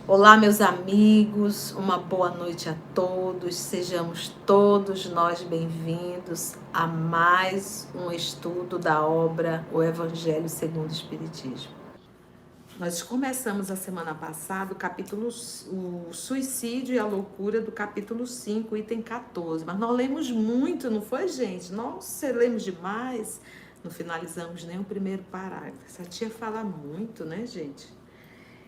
Olá, meus amigos, uma boa noite a todos. Sejamos todos nós bem-vindos a mais um estudo da obra O Evangelho segundo o Espiritismo. Nós começamos a semana passada o suicídio e a loucura do capítulo 5, item 14. Mas nós lemos muito, não foi, gente? Nossa, lemos demais. Não finalizamos nem o primeiro parágrafo. Essa tia fala muito, né, gente?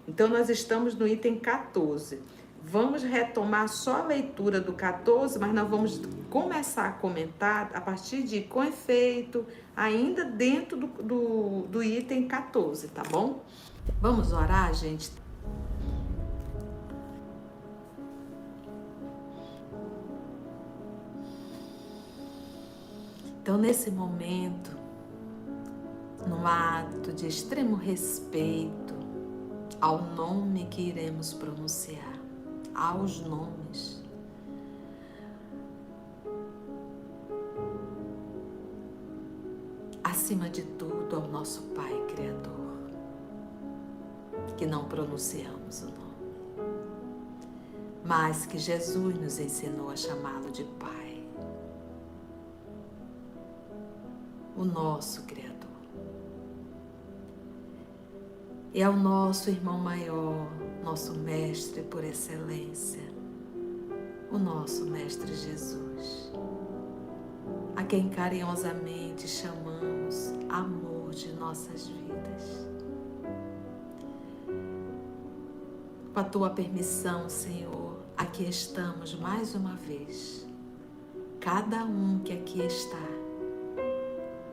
Então, nós estamos no item 14. Vamos retomar só a leitura do 14, mas nós vamos começar a comentar a partir de com efeito, ainda dentro do item 14, tá bom? Vamos orar, gente? Então, nesse momento, num ato de extremo respeito ao nome que iremos pronunciar, aos nomes, acima de tudo ao nosso Pai Criador, que não pronunciamos o nome, mas que Jesus nos ensinou a chamá-lo de Pai, o nosso Criador. E ao nosso irmão maior, nosso mestre por excelência, o nosso Mestre Jesus, a quem carinhosamente chamamos amor de nossas vidas. Com a tua permissão, Senhor, aqui estamos mais uma vez. Cada um que aqui está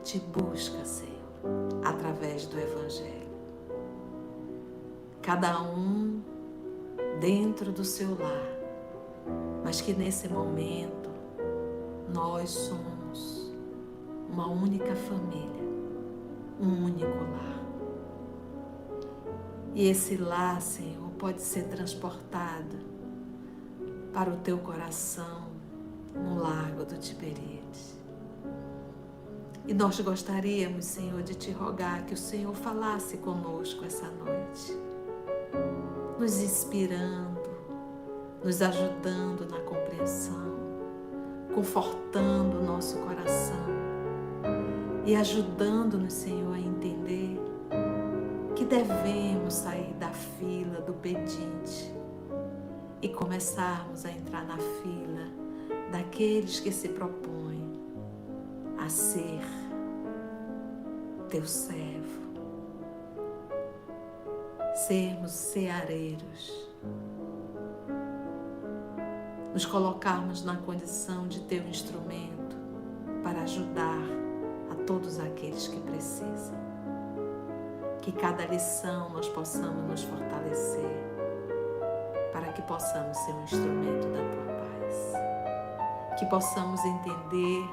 te busca, Senhor, através do Evangelho. Cada um dentro do seu lar, mas que nesse momento nós somos uma única família, um único lar. E esse lar, Senhor, pode ser transportado para o teu coração no Lago do Tiberíades. E nós gostaríamos, Senhor, de te rogar que o Senhor falasse conosco essa noite, nos inspirando, nos ajudando na compreensão, confortando o nosso coração e ajudando-nos, Senhor, a entender que devemos sair da fila do pedinte e começarmos a entrar na fila daqueles que se propõem a ser teu servo, sermos ceareiros, nos colocarmos na condição de teu instrumento para ajudar a todos aqueles que precisam. Que cada lição nós possamos nos fortalecer para que possamos ser um instrumento da tua paz. Que possamos entender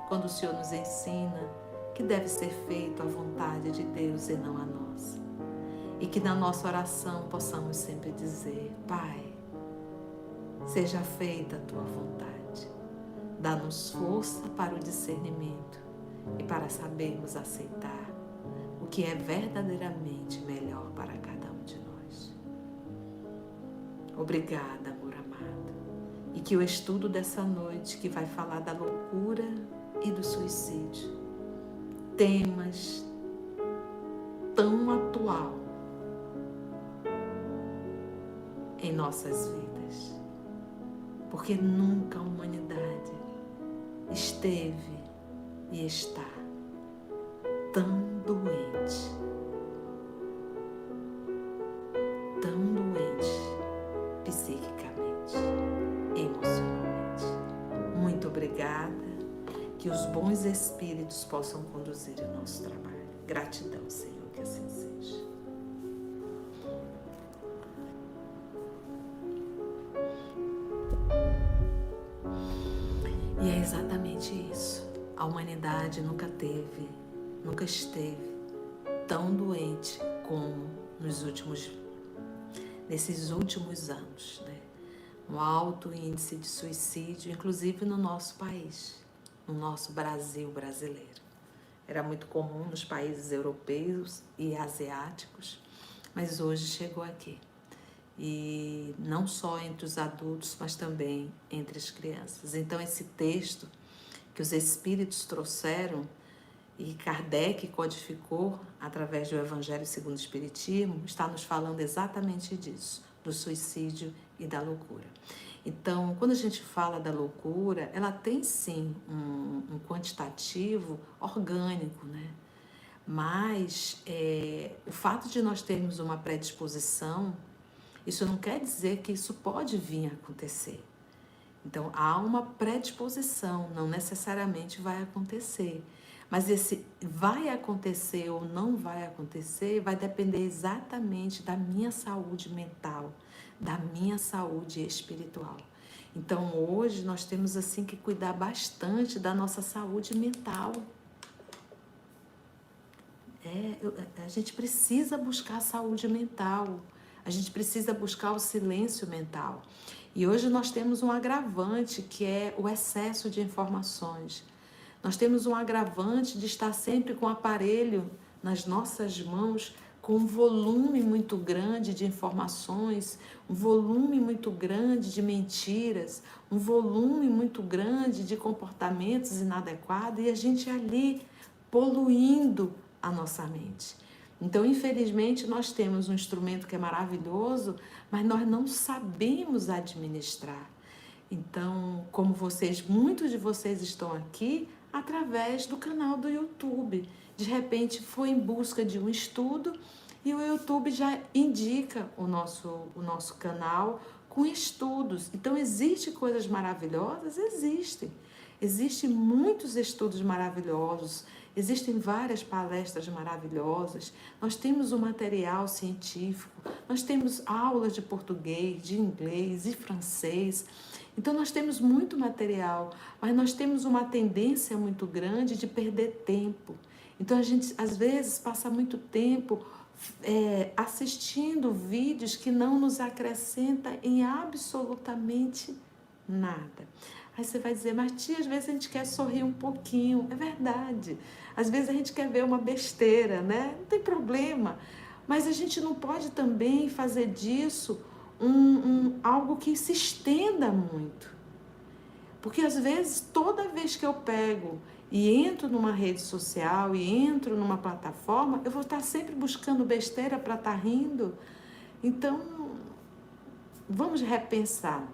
quando o Senhor nos ensina que deve ser feito a vontade de Deus e não a nossa. E que na nossa oração possamos sempre dizer: Pai, seja feita a tua vontade. Dá-nos força para o discernimento e para sabermos aceitar o que é verdadeiramente melhor para cada um de nós. Obrigada, amor amado. E que o estudo dessa noite, que vai falar da loucura e do suicídio, temas tão atual em nossas vidas, porque nunca a humanidade esteve e está tão doente psiquicamente, emocionalmente. Muito obrigada, que os bons espíritos possam conduzir o nosso trabalho. Gratidão, Senhor, que assim seja. E é exatamente isso. A humanidade nunca esteve tão doente como nesses últimos anos, né? Um alto índice de suicídio, inclusive no nosso país, no nosso Brasil brasileiro. Era muito comum nos países europeus e asiáticos, mas hoje chegou aqui. e não só entre os adultos, mas também entre as crianças. Então, esse texto que os Espíritos trouxeram e Kardec codificou através do Evangelho segundo o Espiritismo, está nos falando exatamente disso, do suicídio e da loucura. Então, quando a gente fala da loucura, ela tem sim um quantitativo orgânico, né? Mas o fato de nós termos uma predisposição, isso não quer dizer que isso pode vir a acontecer. Então, há uma predisposição, não necessariamente vai acontecer. Mas esse vai acontecer ou não vai acontecer vai depender exatamente da minha saúde mental, da minha saúde espiritual. Então, hoje nós temos assim que cuidar bastante da nossa saúde mental. A gente precisa buscar a saúde mental, a gente precisa buscar o silêncio mental. E hoje nós temos um agravante que é o excesso de informações. Nós temos um agravante de estar sempre com o aparelho nas nossas mãos, com um volume muito grande de informações, um volume muito grande de mentiras, um volume muito grande de comportamentos inadequados, e a gente ali poluindo a nossa mente. Então, infelizmente, nós temos um instrumento que é maravilhoso, mas nós não sabemos administrar. Então, como muitos de vocês estão aqui através do canal do YouTube. De repente, foi em busca de um estudo e o YouTube já indica o nosso canal com estudos. Então, existem coisas maravilhosas? Existem. Existem muitos estudos maravilhosos, existem várias palestras maravilhosas, nós temos um material científico, nós temos aulas de português, de inglês e francês. Então nós temos muito material, mas nós temos uma tendência muito grande de perder tempo. Então a gente às vezes passa muito tempo assistindo vídeos que não nos acrescentam em absolutamente nada. Aí você vai dizer, mas tia, às vezes a gente quer sorrir um pouquinho. É verdade. Às vezes a gente quer ver uma besteira, né? Não tem problema. Mas a gente não pode também fazer disso algo que se estenda muito. Porque às vezes, toda vez que eu pego e entro numa rede social e entro numa plataforma, eu vou estar sempre buscando besteira para estar rindo. Então, vamos repensar.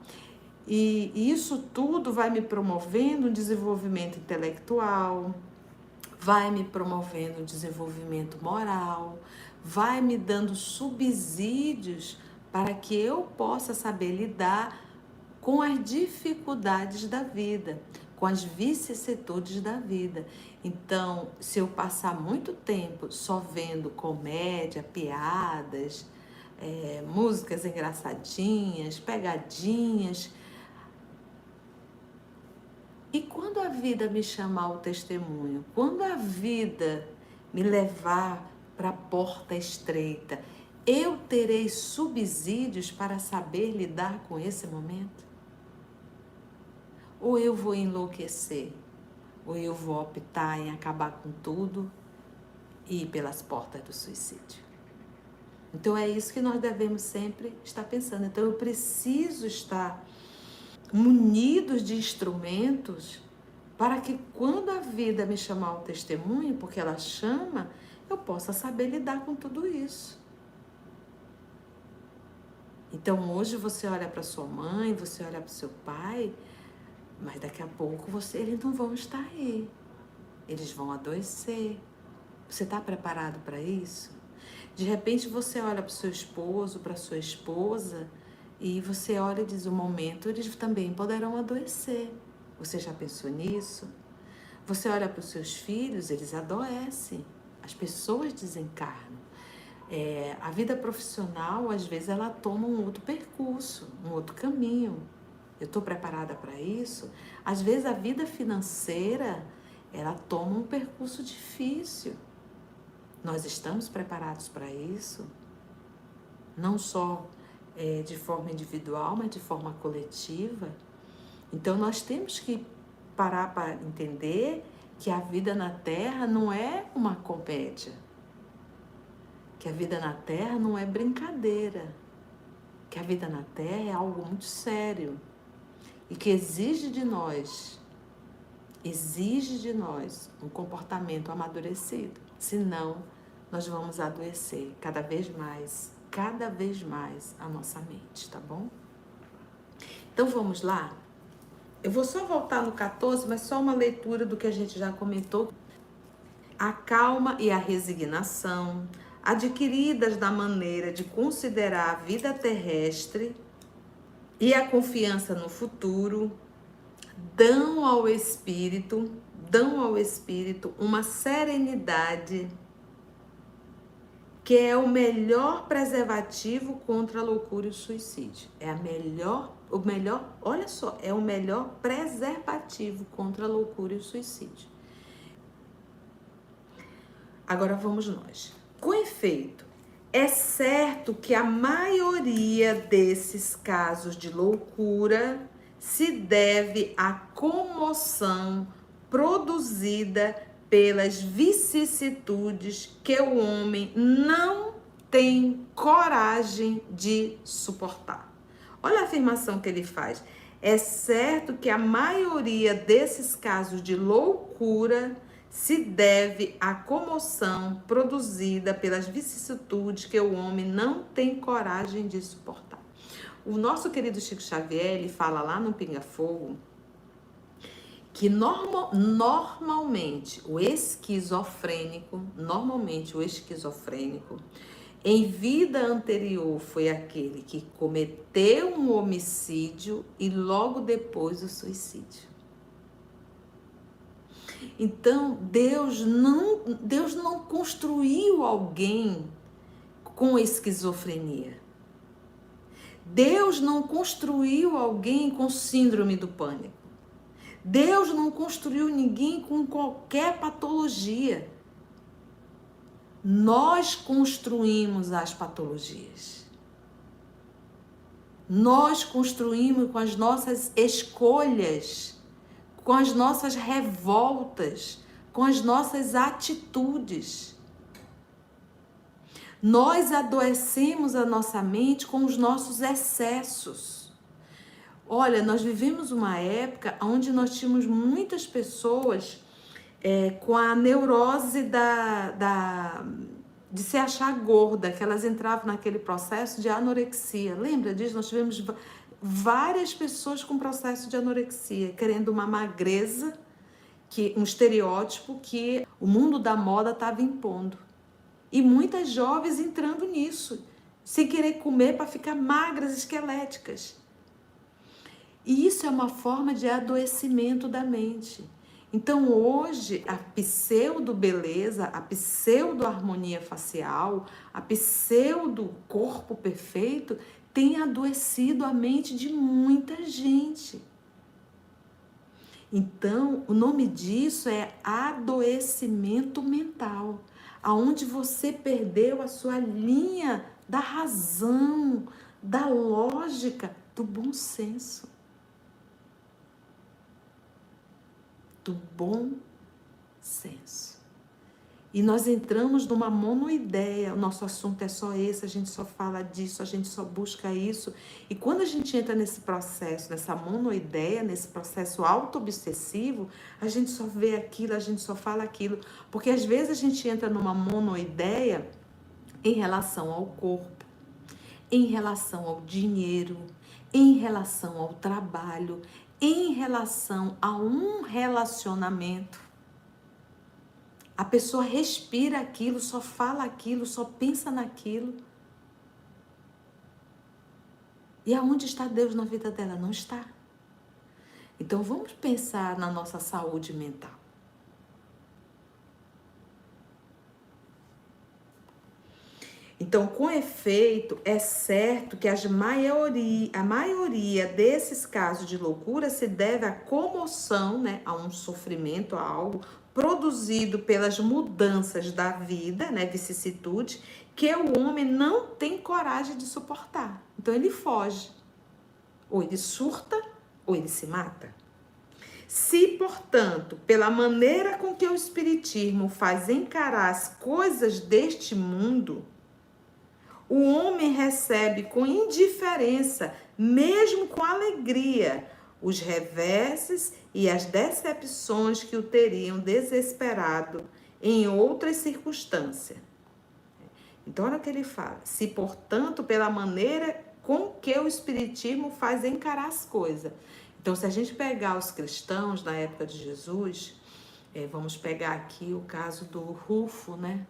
E isso tudo vai me promovendo um desenvolvimento intelectual, vai me promovendo um desenvolvimento moral, vai me dando subsídios para que eu possa saber lidar com as dificuldades da vida, com as vicissitudes da vida. Então, se eu passar muito tempo só vendo comédia, piadas, músicas engraçadinhas, pegadinhas, e quando a vida me chamar ao testemunho, quando a vida me levar para a porta estreita, eu terei subsídios para saber lidar com esse momento? Ou eu vou enlouquecer? Ou eu vou optar em acabar com tudo e ir pelas portas do suicídio? Então é isso que nós devemos sempre estar pensando. Então eu preciso estar munidos de instrumentos para que quando a vida me chamar ao testemunho, porque ela chama, eu possa saber lidar com tudo isso. Então hoje você olha para sua mãe, você olha para o seu pai, mas daqui a pouco eles não vão estar aí. Eles vão adoecer. Você está preparado para isso? De repente você olha para o seu esposo, para a sua esposa, e você olha e diz, um momento, eles também poderão adoecer. Você já pensou nisso? Você olha para os seus filhos, eles adoecem. As pessoas desencarnam. A vida profissional, às vezes, ela toma um outro percurso, um outro caminho. Eu estou preparada para isso? Às vezes, a vida financeira, ela toma um percurso difícil. Nós estamos preparados para isso? Não só de forma individual, mas de forma coletiva. Então, nós temos que parar para entender que a vida na Terra não é uma comédia, que a vida na Terra não é brincadeira, que a vida na Terra é algo muito sério e que exige de nós um comportamento amadurecido. Senão, nós vamos adoecer cada vez mais a nossa mente, tá bom? Então vamos lá? Eu vou só voltar no 14, mas só uma leitura do que a gente já comentou. A calma e a resignação, adquiridas da maneira de considerar a vida terrestre e a confiança no futuro, dão ao espírito uma serenidade que é o melhor preservativo contra a loucura e o suicídio. Olha só, é o melhor preservativo contra a loucura e o suicídio. Agora vamos nós. Com efeito, é certo que a maioria desses casos de loucura se deve à comoção produzida pelas vicissitudes que o homem não tem coragem de suportar. Olha a afirmação que ele faz. É certo que a maioria desses casos de loucura se deve à comoção produzida pelas vicissitudes que o homem não tem coragem de suportar. O nosso querido Chico Xavier, ele fala lá no Pinga Fogo que normalmente o esquizofrênico, em vida anterior foi aquele que cometeu um homicídio e logo depois o suicídio. Então, Deus não construiu alguém com esquizofrenia. Deus não construiu alguém com síndrome do pânico. Deus não construiu ninguém com qualquer patologia. Nós construímos as patologias. Nós construímos com as nossas escolhas, com as nossas revoltas, com as nossas atitudes. Nós adoecemos a nossa mente com os nossos excessos. Olha, nós vivemos uma época onde nós tínhamos muitas pessoas com a neurose de se achar gorda, que elas entravam naquele processo de anorexia. Lembra disso? Nós tivemos várias pessoas com processo de anorexia, querendo uma magreza, um estereótipo que o mundo da moda estava impondo. E muitas jovens entrando nisso, sem querer comer para ficar magras, esqueléticas. E isso é uma forma de adoecimento da mente. Então hoje a pseudo-beleza, a pseudo-harmonia facial, a pseudo-corpo perfeito tem adoecido a mente de muita gente. Então o nome disso é adoecimento mental, aonde você perdeu a sua linha da razão, da lógica, do bom senso. Do bom senso. E nós entramos numa monoideia, o nosso assunto é só esse, a gente só fala disso, a gente só busca isso. E quando a gente entra nesse processo, nessa monoideia, nesse processo auto-obsessivo, a gente só vê aquilo, a gente só fala aquilo. Porque às vezes a gente entra numa monoideia em relação ao corpo, em relação ao dinheiro, em relação ao trabalho, em relação a um relacionamento. A pessoa respira aquilo, só fala aquilo, só pensa naquilo. E aonde está Deus na vida dela? Não está. Então vamos pensar na nossa saúde mental. Então, com efeito, é certo que a maioria desses casos de loucura se deve à comoção, né, a um sofrimento, a algo produzido pelas mudanças da vida, né, vicissitude, que o homem não tem coragem de suportar. Então, ele foge. Ou ele surta, ou ele se mata. Se, portanto, pela maneira com que o Espiritismo faz encarar as coisas deste mundo, O homem recebe com indiferença, mesmo com alegria, os reveses e as decepções que o teriam desesperado em outras circunstâncias. Então, olha o que ele fala. Se, portanto, pela maneira com que o Espiritismo faz encarar as coisas. Então, se a gente pegar os cristãos na época de Jesus, vamos pegar aqui o caso do Rufo, né?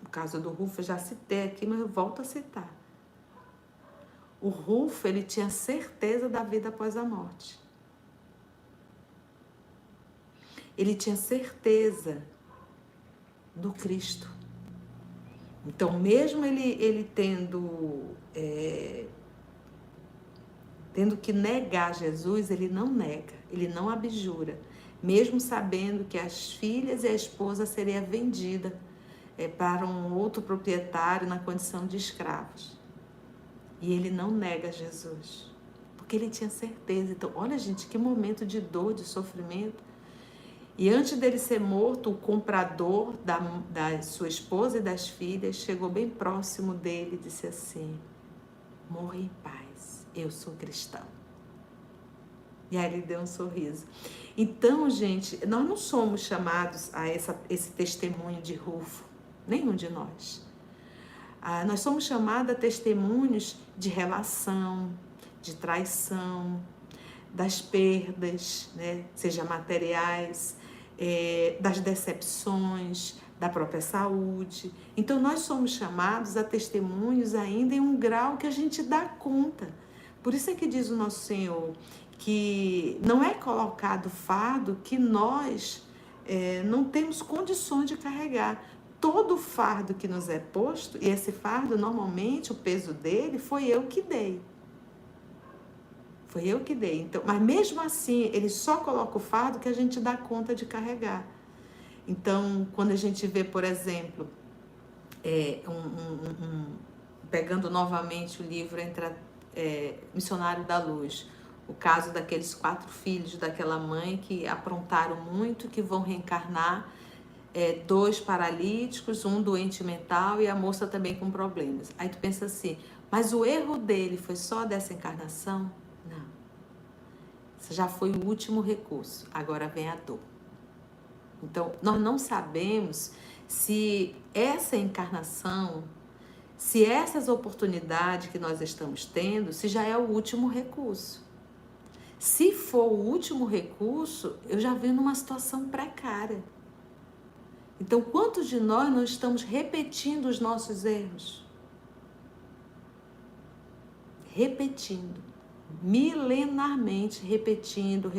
O caso do Rufo eu já citei aqui, mas eu volto a citar. O Rufo, ele tinha certeza da vida após a morte. Ele tinha certeza do Cristo. Então, mesmo ele tendo que negar Jesus, ele não nega, ele não abjura. Mesmo sabendo que as filhas e a esposa seriam vendidas para um outro proprietário na condição de escravos. E ele não nega Jesus, porque ele tinha certeza. Então, olha, gente, que momento de dor, de sofrimento. E antes dele ser morto, o comprador da sua esposa e das filhas chegou bem próximo dele e disse assim: morra em paz, eu sou cristão. E aí ele deu um sorriso. Então, gente, nós não somos chamados a esse testemunho de Rufo, nenhum de nós. Nós somos chamados a testemunhos de relação, de traição, das perdas, né? Seja materiais, das decepções, da própria saúde. Então, nós somos chamados a testemunhos ainda em um grau que a gente dá conta. Por isso é que diz o nosso Senhor que não é colocado fardo que nós não temos condições de carregar. Todo fardo que nos é posto, e esse fardo, normalmente, o peso dele, foi eu que dei. Foi eu que dei. Então, mas mesmo assim, ele só coloca o fardo que a gente dá conta de carregar. Então, quando a gente vê, por exemplo, pegando novamente o livro Missionário da Luz, o caso daqueles 4 filhos daquela mãe que aprontaram muito, que vão reencarnar, 2 paralíticos, um doente mental e a moça também com problemas. Aí tu pensa assim, mas o erro dele foi só dessa encarnação? Não. Isso já foi o último recurso, agora vem a dor. Então, nós não sabemos se essa encarnação, se essas oportunidades que nós estamos tendo, se já é o último recurso. Se for o último recurso, eu já venho numa situação precária. Então, quantos de nós não estamos repetindo os nossos erros? Repetindo. Milenarmente, repetindo e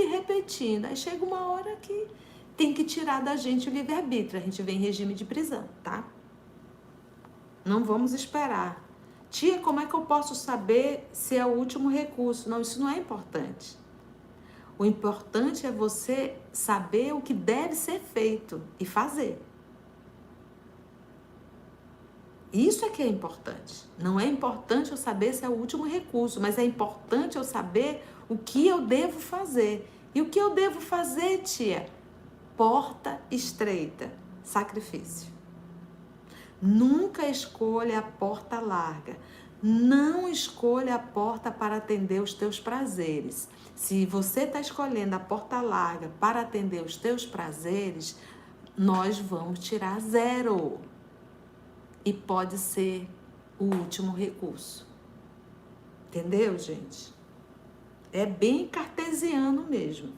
repetindo. Aí chega uma hora que tem que tirar da gente o livre-arbítrio. A gente vem em regime de prisão, tá? Não vamos esperar. Tia, como é que eu posso saber se é o último recurso? Não, isso não é importante. O importante é você saber o que deve ser feito e fazer. Isso é que é importante. Não é importante eu saber se é o último recurso, mas é importante eu saber o que eu devo fazer. E o que eu devo fazer, tia? Porta estreita, sacrifício. Nunca escolha a porta larga. Não escolha a porta para atender os teus prazeres. Se você está escolhendo a porta larga para atender os teus prazeres, nós vamos tirar 0. E pode ser o último recurso. Entendeu, gente? É bem cartesiano mesmo.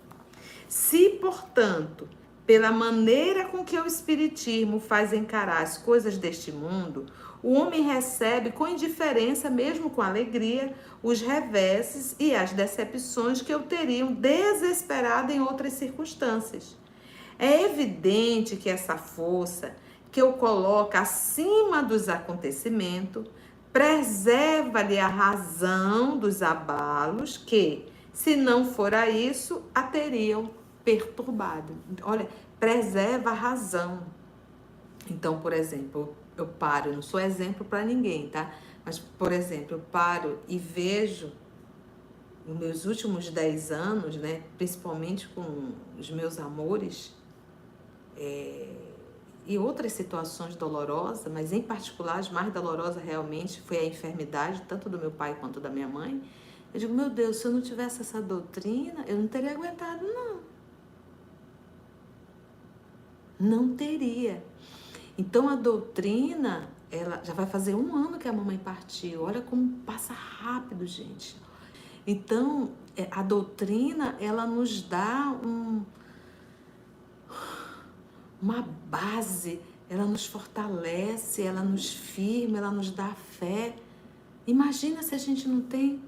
Se, portanto, pela maneira com que o Espiritismo faz encarar as coisas deste mundo, o homem recebe com indiferença, mesmo com alegria, os reveses e as decepções que o teriam desesperado em outras circunstâncias. É evidente que essa força que o coloca acima dos acontecimentos preserva-lhe a razão dos abalos que, se não fora isso, a teriam perturbado. Olha, preserva a razão. Então, por exemplo, eu paro, não sou exemplo para ninguém, tá? Mas, por exemplo, eu paro e vejo nos meus últimos 10 anos, né, principalmente com os meus amores, e outras situações dolorosas, mas em particular as mais dolorosas realmente foi a enfermidade, tanto do meu pai quanto da minha mãe. Eu digo, meu Deus, se eu não tivesse essa doutrina, eu não teria aguentado, não. Não teria. Então a doutrina, ela já vai fazer 1 ano que a mamãe partiu. Olha como passa rápido, gente. Então a doutrina, ela nos dá uma base, ela nos fortalece, ela nos firma, ela nos dá fé. Imagina se a gente não tem.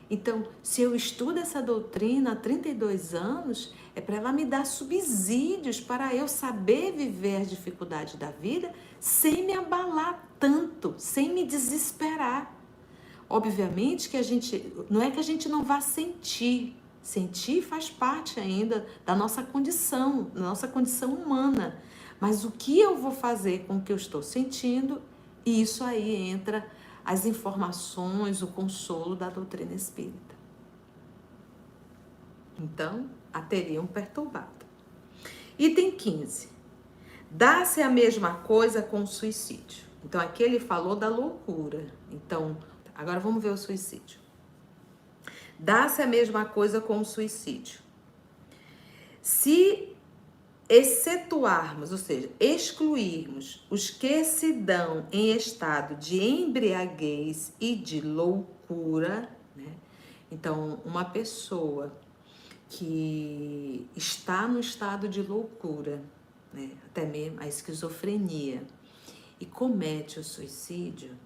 Então, se eu estudo essa doutrina há 32 anos, é para ela me dar subsídios para eu saber viver as dificuldades da vida sem me abalar tanto, sem me desesperar. Obviamente que não é que a gente não vá sentir. Sentir faz parte ainda da nossa condição humana. Mas o que eu vou fazer com o que eu estou sentindo, isso aí entra as informações, o consolo da doutrina espírita. Então, a teriam perturbado. Item 15. Dá-se a mesma coisa com o suicídio. Então, aqui ele falou da loucura. Então, agora vamos ver o suicídio. Dá-se a mesma coisa com o suicídio. Se excetuarmos, ou seja, excluirmos os que se dão em estado de embriaguez e de loucura, né? Então, uma pessoa que está no estado de loucura, né? Até mesmo a esquizofrenia, e comete o suicídio,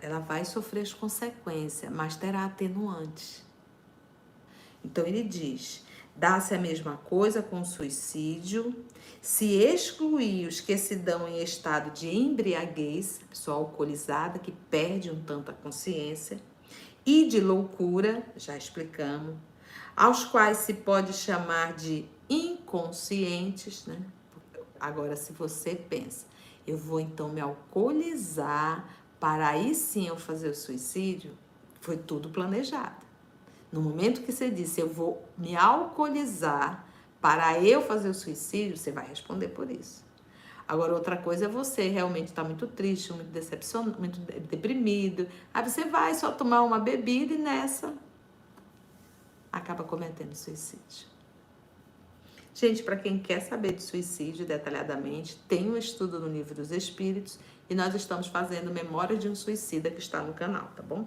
ela vai sofrer as consequências, mas terá atenuantes. Então ele diz, dá-se a mesma coisa com o suicídio, se excluir os que se dão em estado de embriaguez, pessoa alcoolizada que perde um tanto a consciência, e de loucura, já explicamos, aos quais se pode chamar de inconscientes, né? Agora, se você pensa, eu vou então me alcoolizar para aí sim eu fazer o suicídio, foi tudo planejado. No momento que você disse, eu vou me alcoolizar para eu fazer o suicídio, você vai responder por isso. Agora, outra coisa é você realmente estar muito triste, muito decepcionado, muito deprimido. Aí você vai só tomar uma bebida e nessa acaba cometendo suicídio. Gente, para quem quer saber de suicídio detalhadamente, tem um estudo no Livro dos Espíritos e nós estamos fazendo Memória de um Suicida que está no canal, tá bom?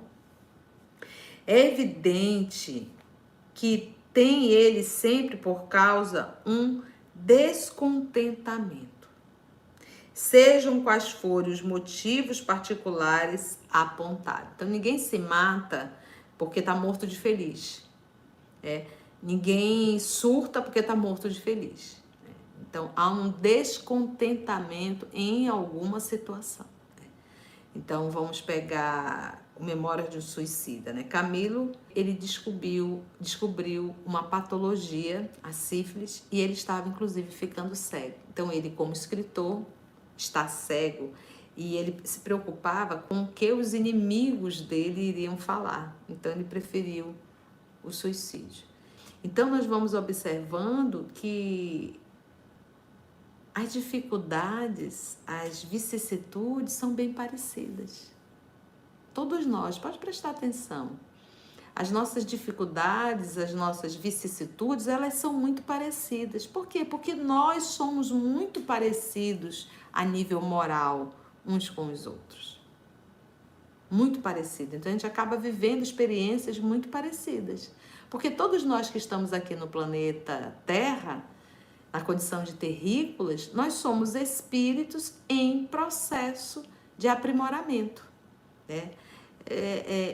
É evidente que tem ele sempre por causa um descontentamento. Sejam quais forem os motivos particulares apontados. Então, ninguém se mata porque está morto de feliz. Ninguém surta porque está morto de feliz. Então, há um descontentamento em alguma situação. Então, vamos pegar o Memória de um Suicida, né? Camilo, ele descobriu uma patologia, a sífilis, e ele estava, inclusive, ficando cego. Então, ele, como escritor, está cego, e ele se preocupava com o que os inimigos dele iriam falar. Então, ele preferiu o suicídio. Então, nós vamos observando que as dificuldades, as vicissitudes são bem parecidas. Todos nós, pode prestar atenção, as nossas dificuldades, as nossas vicissitudes, elas são muito parecidas. Por quê? Porque nós somos muito parecidos a nível moral uns com os outros. Muito parecidos. Então, a gente acaba vivendo experiências muito parecidas. Porque todos nós que estamos aqui no planeta Terra, na condição de terrícolas, nós somos espíritos em processo de aprimoramento, né?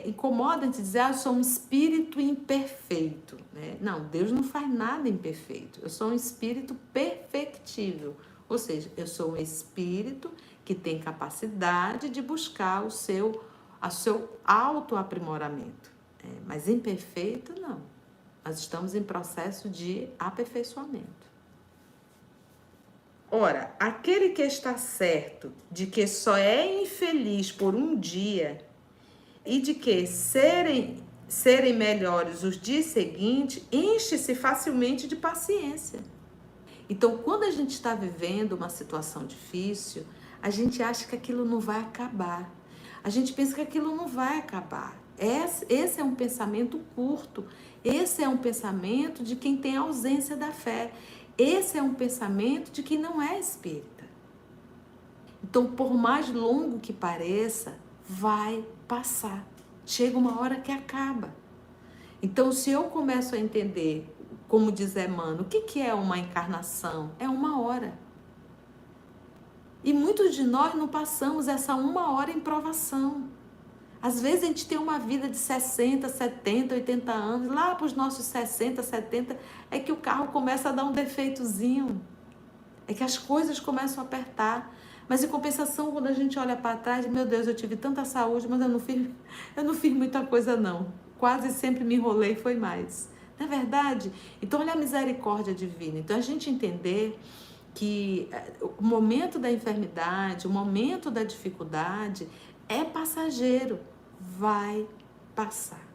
Incomoda a gente dizer, eu sou um espírito imperfeito, né? Não, Deus não faz nada imperfeito. Eu sou um espírito perfectível, ou seja, eu sou um espírito que tem capacidade de buscar o seu autoaprimoramento. Mas imperfeito, não. Nós estamos em processo de aperfeiçoamento. Ora, aquele que está certo de que só é infeliz por um dia e de que serem melhores os dias seguintes, enche-se facilmente de paciência. Então, quando a gente está vivendo uma situação difícil, a gente acha que aquilo não vai acabar. A gente pensa que aquilo não vai acabar. Esse é um pensamento curto. Esse é um pensamento de quem tem ausência da fé. Esse é um pensamento de quem não é espírita. Então, por mais longo que pareça, vai passar. Chega uma hora que acaba. Então, se eu começo a entender, como diz Emmanuel, o que é uma encarnação? É uma hora. E muitos de nós não passamos essa uma hora em provação. Às vezes a gente tem uma vida de 60, 70, 80 anos, lá para os nossos 60, 70, é que o carro começa a dar um defeitozinho. É que as coisas começam a apertar. Mas em compensação, quando a gente olha para trás, meu Deus, eu tive tanta saúde, mas eu não fiz muita coisa não. Quase sempre me enrolei, foi mais. Não é verdade? Então olha a misericórdia divina. Então a gente entender que o momento da enfermidade, o momento da dificuldade é passageiro, vai passar.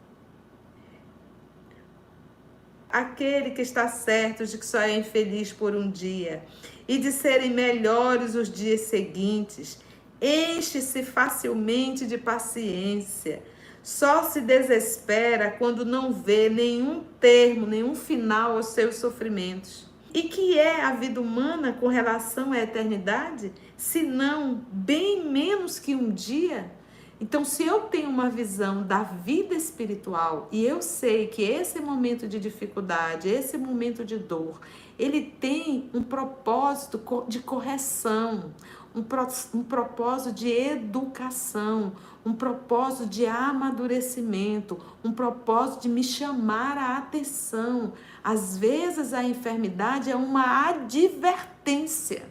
Aquele que está certo de que só é infeliz por um dia e de serem melhores os dias seguintes, enche-se facilmente de paciência. Só se desespera quando não vê nenhum termo, nenhum final aos seus sofrimentos. E que é a vida humana com relação à eternidade, se não bem menos que um dia? Então, se eu tenho uma visão da vida espiritual e eu sei que esse momento de dificuldade, esse momento de dor, ele tem um propósito de correção, um propósito de educação, um propósito de amadurecimento, um propósito de me chamar a atenção. Às vezes a enfermidade é uma advertência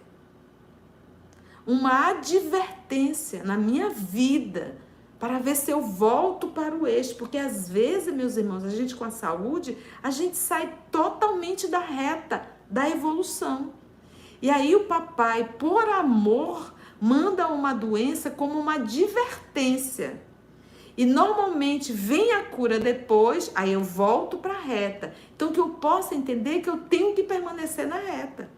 na minha vida, para ver se eu volto para o eixo, porque às vezes, meus irmãos, a gente com a saúde, a gente sai totalmente da reta, da evolução. E aí o papai, por amor, manda uma doença como uma advertência. E normalmente vem a cura depois, aí eu volto para a reta. Então que eu possa entender que eu tenho que permanecer na reta.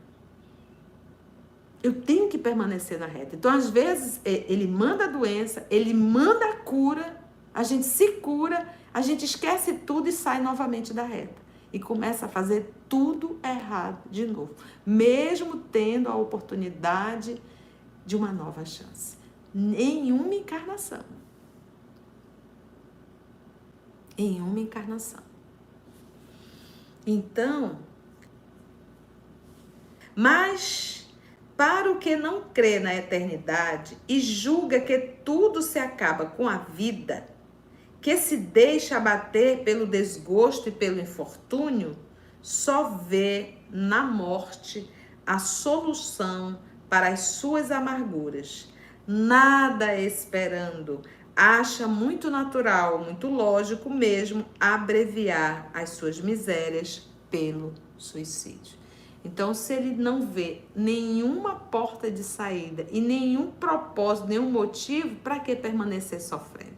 Eu tenho que permanecer na reta. Então, às vezes, ele manda a doença, ele manda a cura, a gente se cura, a gente esquece tudo e sai novamente da reta. E começa a fazer tudo errado de novo. Mesmo tendo a oportunidade de uma nova chance. Nenhuma encarnação. Em uma encarnação. Então, mas para o que não crê na eternidade e julga que tudo se acaba com a vida, que se deixa abater pelo desgosto e pelo infortúnio, só vê na morte a solução para as suas amarguras. Nada esperando, acha muito natural, muito lógico mesmo, abreviar as suas misérias pelo suicídio. Então, se ele não vê nenhuma porta de saída e nenhum propósito, nenhum motivo, para que permanecer sofrendo?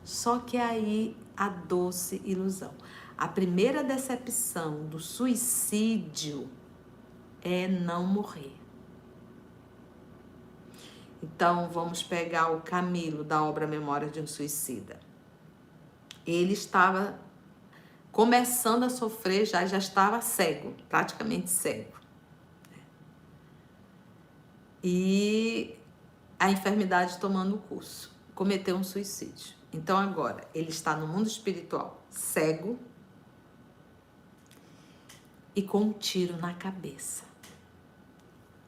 Só que aí a doce ilusão. A primeira decepção do suicídio é não morrer. Então, vamos pegar o Camilo, da obra Memória de um Suicida. Ele estava começando a sofrer, já estava cego, praticamente cego. E a enfermidade tomando o curso, cometeu um suicídio. Então agora, ele está no mundo espiritual, cego e com um tiro na cabeça.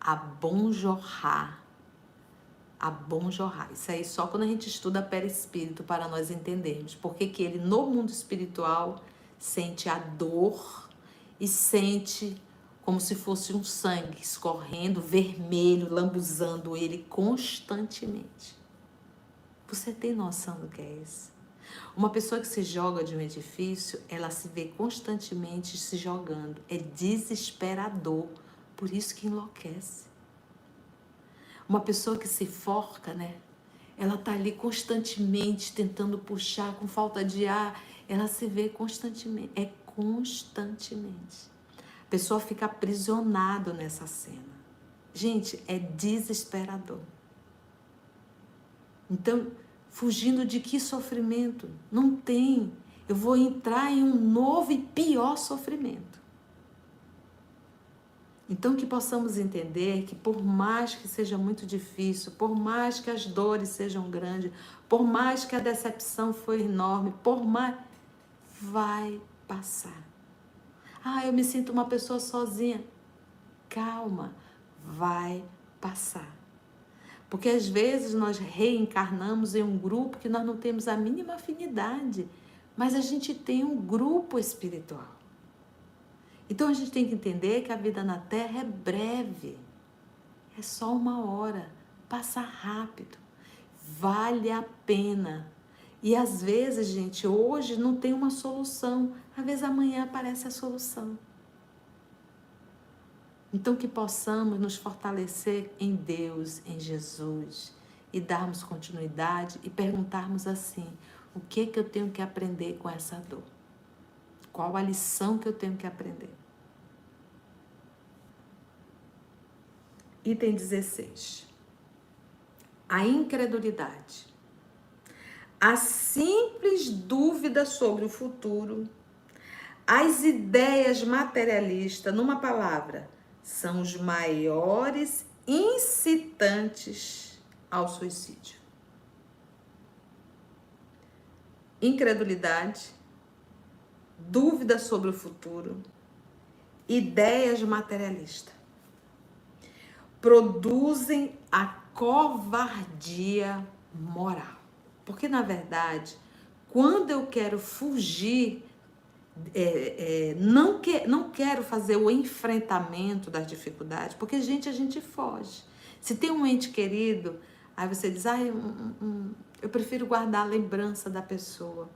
A bom jorrar. Isso aí só quando a gente estuda perispírito para nós entendermos por que ele no mundo espiritual sente a dor e sente como se fosse um sangue escorrendo, vermelho, lambuzando ele constantemente. Você tem noção do que é isso? Uma pessoa que se joga de um edifício, ela se vê constantemente se jogando. É desesperador, por isso que enlouquece. Uma pessoa que se forca, né? Ela tá ali constantemente tentando puxar, com falta de ar. Ela se vê constantemente. É constantemente. A pessoa fica aprisionado nessa cena. Gente, é desesperador. Então, fugindo de que sofrimento? Não tem. Eu vou entrar em um novo e pior sofrimento. Então, que possamos entender que por mais que seja muito difícil, por mais que as dores sejam grandes, por mais que a decepção foi enorme, por mais... vai passar. Ah, eu me sinto uma pessoa sozinha. Calma, vai passar. Porque às vezes nós reencarnamos em um grupo que nós não temos a mínima afinidade, mas a gente tem um grupo espiritual. Então a gente tem que entender que a vida na Terra é breve, é só 1 hora, passa rápido, vale a pena. E às vezes, gente, hoje não tem uma solução, às vezes amanhã aparece a solução. Então que possamos nos fortalecer em Deus, em Jesus, e darmos continuidade e perguntarmos assim: o que eu tenho que aprender com essa dor? Qual a lição que eu tenho que aprender? Item 16. A incredulidade. A simples dúvida sobre o futuro, as ideias materialistas, numa palavra, são os maiores incitantes ao suicídio. Incredulidade, dúvida sobre o futuro, ideias materialistas produzem a covardia moral. Porque, na verdade, quando eu quero fugir, não quero fazer o enfrentamento das dificuldades, porque, gente, a gente foge. Se tem um ente querido, aí você diz, eu prefiro guardar a lembrança da pessoa.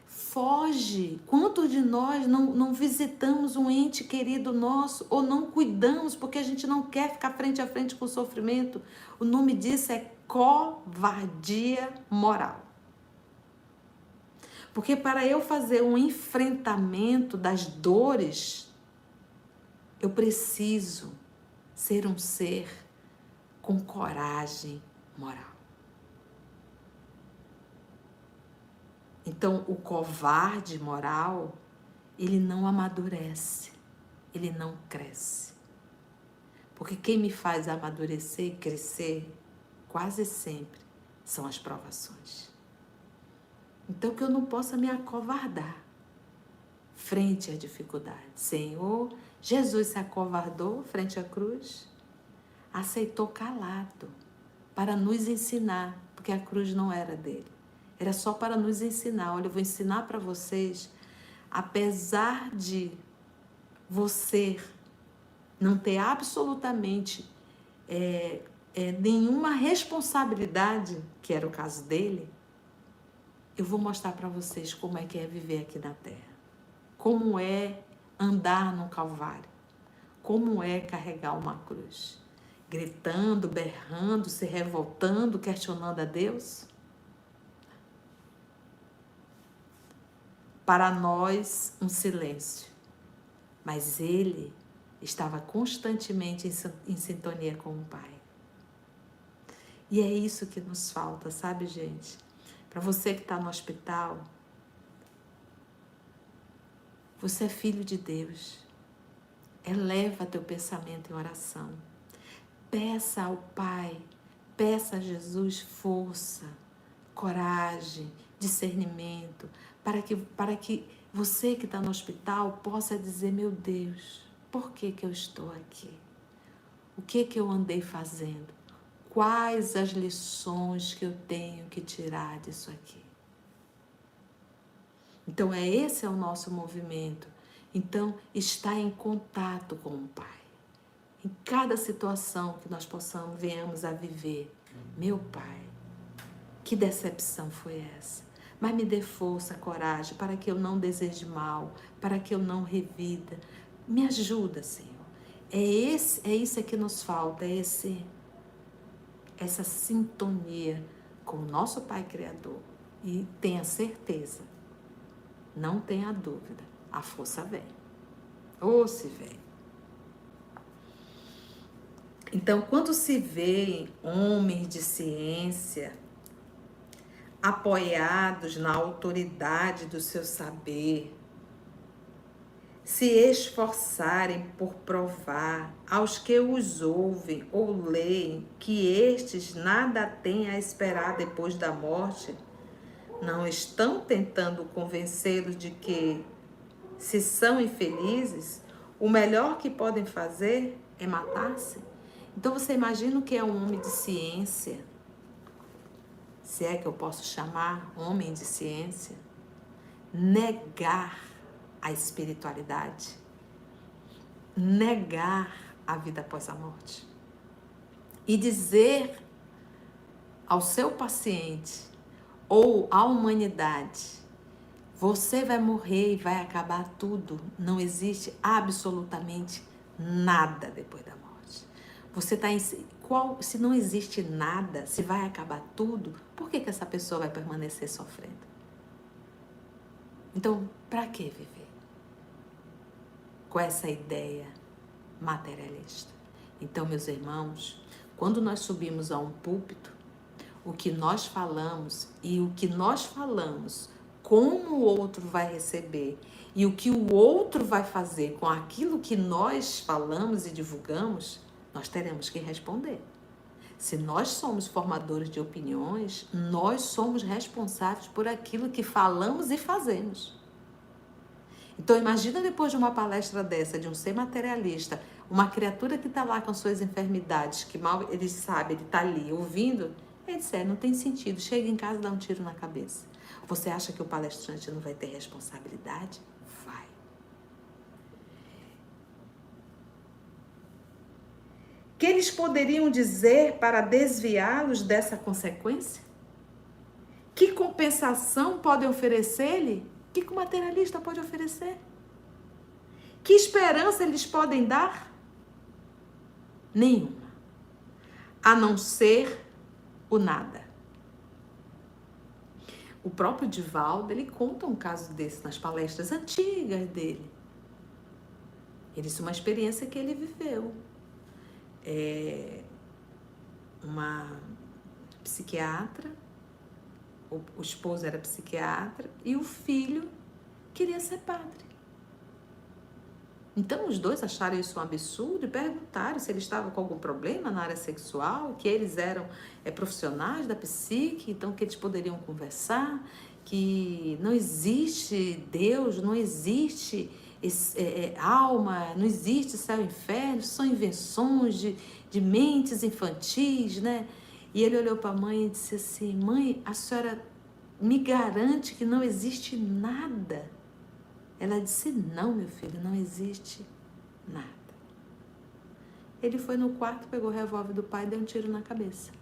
Foge. Quantos de nós não visitamos um ente querido nosso ou não cuidamos porque a gente não quer ficar frente a frente com o sofrimento? O nome disso é covardia moral. Porque para eu fazer um enfrentamento das dores, eu preciso ser um ser com coragem moral. Então, o covarde moral, ele não amadurece, ele não cresce. Porque quem me faz amadurecer e crescer, quase sempre, são as provações. Então, que eu não possa me acovardar frente à dificuldade. Senhor, Jesus se acovardou frente à cruz, aceitou calado para nos ensinar, porque a cruz não era dele. Era só para nos ensinar. Olha, eu vou ensinar para vocês, apesar de você não ter absolutamente nenhuma responsabilidade, que era o caso dele, eu vou mostrar para vocês como é que é viver aqui na Terra. Como é andar no Calvário. Como é carregar uma cruz. Gritando, berrando, se revoltando, questionando a Deus. Para nós, um silêncio. Mas ele estava constantemente em sintonia com o Pai. E é isso que nos falta, sabe, gente? Para você que está no hospital, você é filho de Deus. Eleva teu pensamento em oração. Peça ao Pai, peça a Jesus força, coragem, discernimento, para que você que está no hospital possa dizer, meu Deus, por que eu estou aqui? O que eu andei fazendo? Quais as lições que eu tenho que tirar disso aqui? Então, esse é o nosso movimento. Então, estar em contato com o Pai. Em cada situação que nós venhamos a viver. Meu Pai, que decepção foi essa? Mas me dê força, coragem, para que eu não deseje mal, para que eu não revida. Me ajuda, Senhor. É isso que nos falta, essa sintonia com o nosso Pai Criador. E tenha certeza, não tenha dúvida, a força vem. Ou se vem. Então, quando se vê homens de ciência apoiados na autoridade do seu saber, se esforçarem por provar aos que os ouvem ou leem que estes nada têm a esperar depois da morte, não estão tentando convencê-los de que, se são infelizes, o melhor que podem fazer é matar-se? Então você imagina o que é um homem de ciência, se é que eu posso chamar homem de ciência, negar a espiritualidade, negar a vida após a morte e dizer ao seu paciente ou à humanidade: você vai morrer e vai acabar tudo, não existe absolutamente nada depois da morte. Você está em qual, se não existe nada, se vai acabar tudo, por que essa pessoa vai permanecer sofrendo? Então, para que viver com essa ideia materialista? Então, meus irmãos, quando nós subimos a um púlpito, o que nós falamos e o que nós falamos, como o outro vai receber e o que o outro vai fazer com aquilo que nós falamos e divulgamos, nós teremos que responder. Se nós somos formadores de opiniões, nós somos responsáveis por aquilo que falamos e fazemos. Então imagina depois de uma palestra dessa, de um ser materialista, uma criatura que está lá com suas enfermidades, que mal ele sabe, ele está ali ouvindo, ele disser, não tem sentido, chega em casa e dá um tiro na cabeça. Você acha que o palestrante não vai ter responsabilidade? Vai. Que eles poderiam dizer para desviá-los dessa consequência? Que compensação podem oferecer-lhe? O que o materialista pode oferecer? Que esperança eles podem dar? Nenhuma. A não ser o nada. O próprio Divaldo, ele conta um caso desse nas palestras antigas dele. Ele disse uma experiência que ele viveu. Uma psiquiatra, o esposo era psiquiatra e o filho queria ser padre. Então os dois acharam isso um absurdo e perguntaram se ele estava com algum problema na área sexual, que eles eram profissionais da psique, então que eles poderiam conversar, que não existe Deus, não existe alma, não existe céu e inferno, são invenções de mentes infantis, né? E ele olhou para a mãe e disse assim, mãe, a senhora me garante que não existe nada? Ela disse, não, meu filho, não existe nada. Ele foi no quarto, pegou o revólver do pai e deu um tiro na cabeça.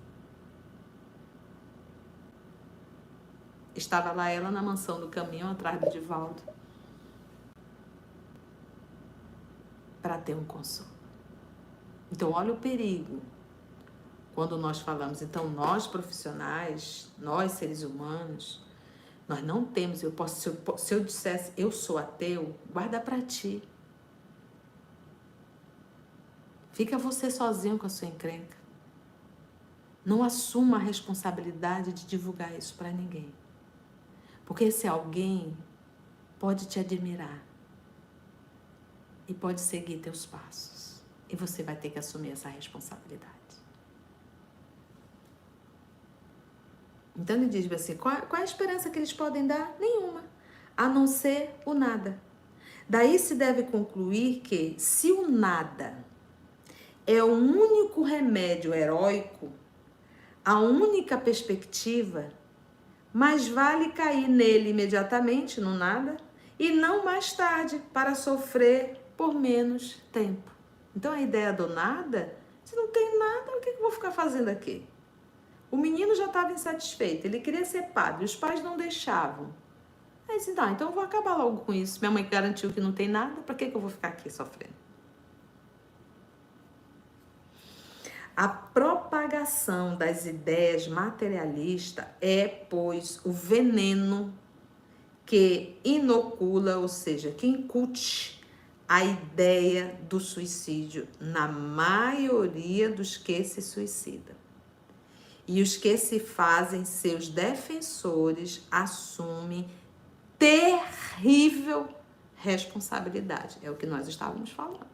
Estava lá ela na mansão do caminhão, atrás do Divaldo, para ter um consolo. Então, olha o perigo. Quando nós falamos, então, nós profissionais, nós seres humanos, nós não temos, se eu dissesse, eu sou ateu, guarda para ti. Fica você sozinho com a sua encrenca. Não assuma a responsabilidade de divulgar isso para ninguém. Porque esse alguém pode te admirar e pode seguir teus passos. E você vai ter que assumir essa responsabilidade. Então ele diz assim, qual é a esperança que eles podem dar? Nenhuma, a não ser o nada. Daí se deve concluir que, se o nada é o único remédio heróico, a única perspectiva, mais vale cair nele imediatamente, no nada, e não mais tarde, para sofrer por menos tempo. Então a ideia do nada, se não tem nada, o que eu vou ficar fazendo aqui? O menino já estava insatisfeito, ele queria ser padre, os pais não deixavam. Aí disse, tá, então eu vou acabar logo com isso. Minha mãe garantiu que não tem nada, para que eu vou ficar aqui sofrendo? A propagação das ideias materialistas é, pois, o veneno que inocula, ou seja, que incute a ideia do suicídio na maioria dos que se suicidam. E os que se fazem seus defensores assumem terrível responsabilidade. É o que nós estávamos falando.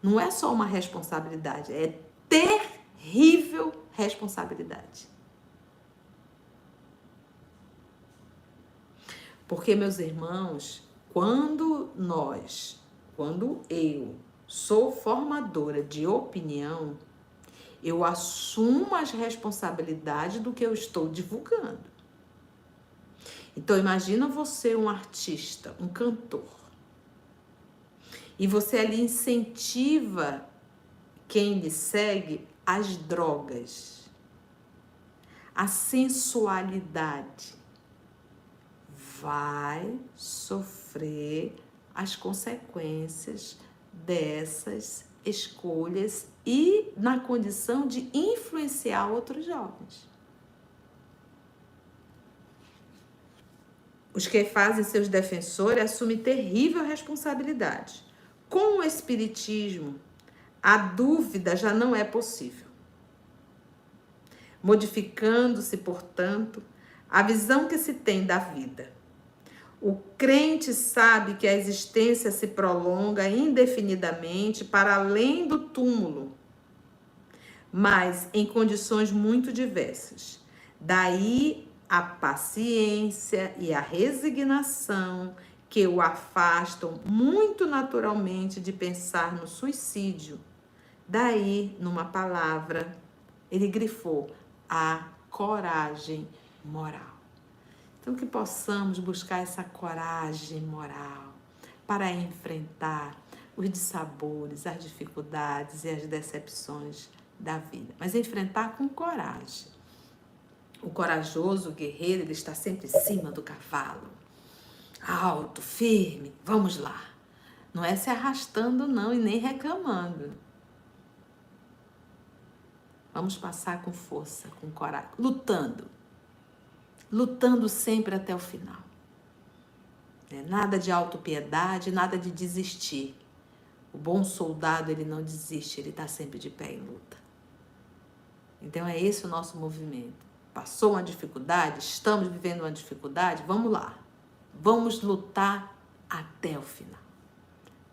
Não é só uma responsabilidade, é terrível responsabilidade. Porque, meus irmãos, quando eu sou formadora de opinião, eu assumo as responsabilidades do que eu estou divulgando. Então, imagina você um artista, um cantor, e você ali incentiva quem lhe segue as drogas, a sensualidade, vai sofrer as consequências dessas escolhas e na condição de influenciar outros jovens. Os que fazem seus defensores assumem terrível responsabilidade. Com o espiritismo, a dúvida já não é possível. Modificando-se, portanto, a visão que se tem da vida. O crente sabe que a existência se prolonga indefinidamente para além do túmulo, mas em condições muito diversas. Daí a paciência e a resignação que o afastam muito naturalmente de pensar no suicídio. Daí, numa palavra, ele grifou a coragem moral. Então, que possamos buscar essa coragem moral para enfrentar os dissabores, as dificuldades e as decepções da vida. Mas enfrentar com coragem. O corajoso, o guerreiro, ele está sempre em cima do cavalo. Alto, firme, vamos lá. Não é se arrastando não e nem reclamando. Vamos passar com força, com coragem, lutando sempre até o final. Nada de autopiedade, nada de desistir. O bom soldado, ele não desiste, ele está sempre de pé em luta. Então é esse o nosso movimento. Passou uma dificuldade, estamos vivendo uma dificuldade, vamos lá. Vamos lutar até o final.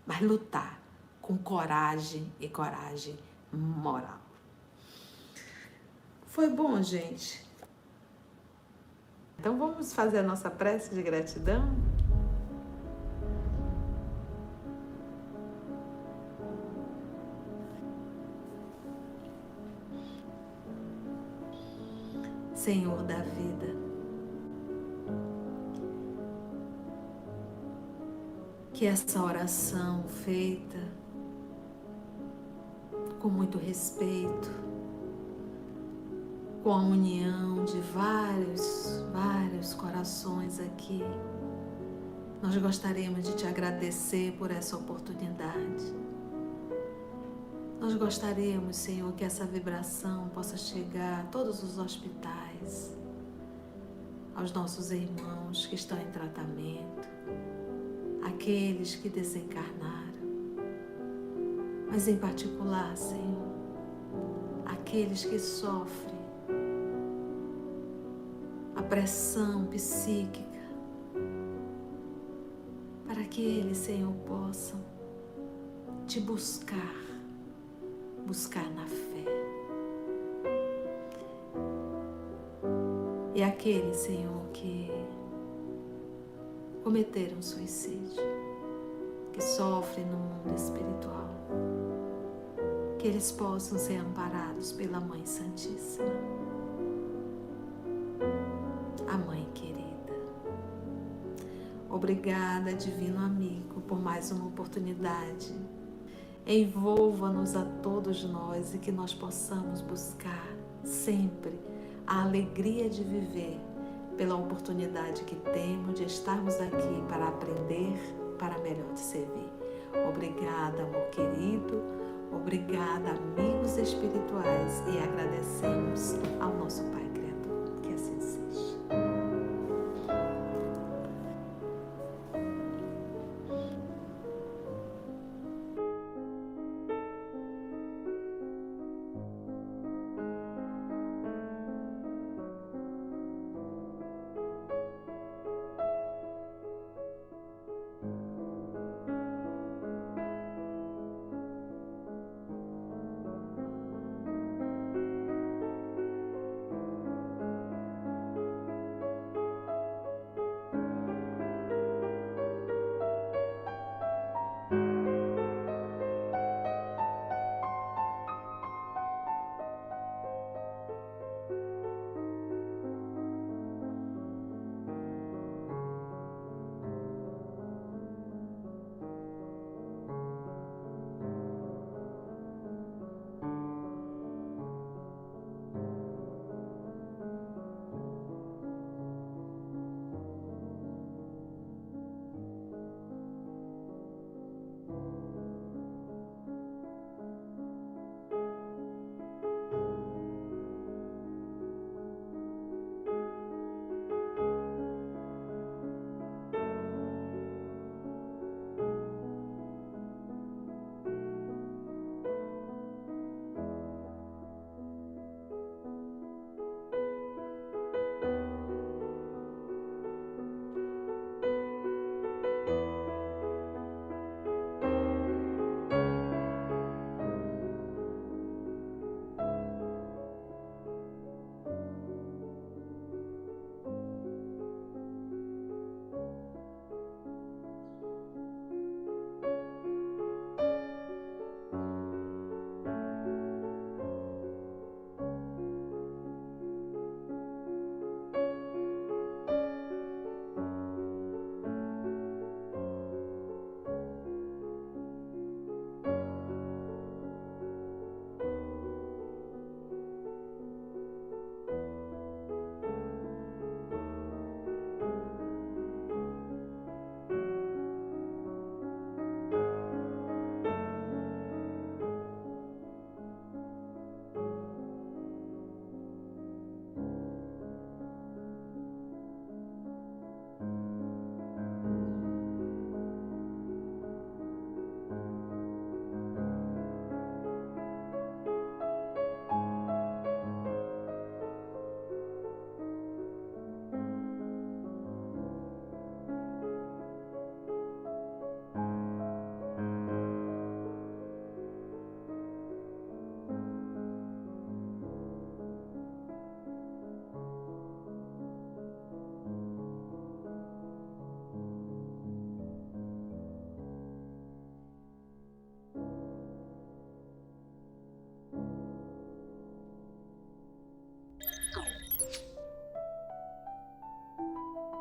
Mas lutar com coragem e coragem moral. Foi bom, gente? Então vamos fazer a nossa prece de gratidão? Senhor da vida, que essa oração feita com muito respeito, com a união de vários corações aqui, nós gostaríamos de te agradecer por essa oportunidade. Nós gostaríamos, Senhor, que essa vibração possa chegar a todos os hospitais, aos nossos irmãos que estão em tratamento, aqueles que desencarnaram, mas em particular, Senhor, aqueles que sofrem a pressão psíquica, para que eles, Senhor, possam te buscar na fé. E aqueles, Senhor, que cometeram suicídio, que sofrem no mundo espiritual, que eles possam ser amparados pela Mãe Santíssima, a Mãe querida. Obrigada, Divino Amigo, por mais uma oportunidade. Envolva-nos a todos nós e que nós possamos buscar sempre a alegria de viver pela oportunidade que temos de estarmos aqui para aprender, para melhor te servir. Obrigada, amor querido. Obrigada, amigos espirituais. E agradecemos ao nosso Pai Criador. Que assim seja.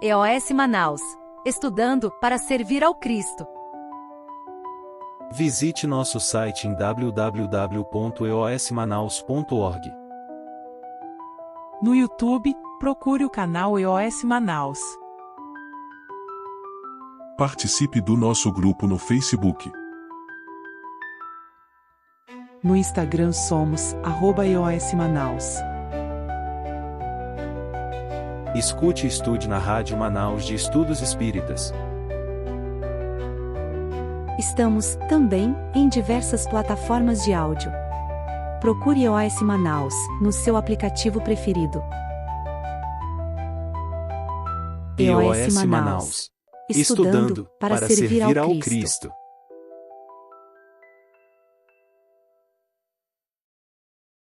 EOS Manaus. Estudando para servir ao Cristo. Visite nosso site em www.eosmanaus.org. No YouTube, procure o canal EOS Manaus. Participe do nosso grupo no Facebook. No Instagram somos @EOS Manaus. Escute e estude na Rádio Manaus de Estudos Espíritas. Estamos, também, em diversas plataformas de áudio. Procure EOS Manaus, no seu aplicativo preferido. EOS Manaus. Estudando para servir ao Cristo.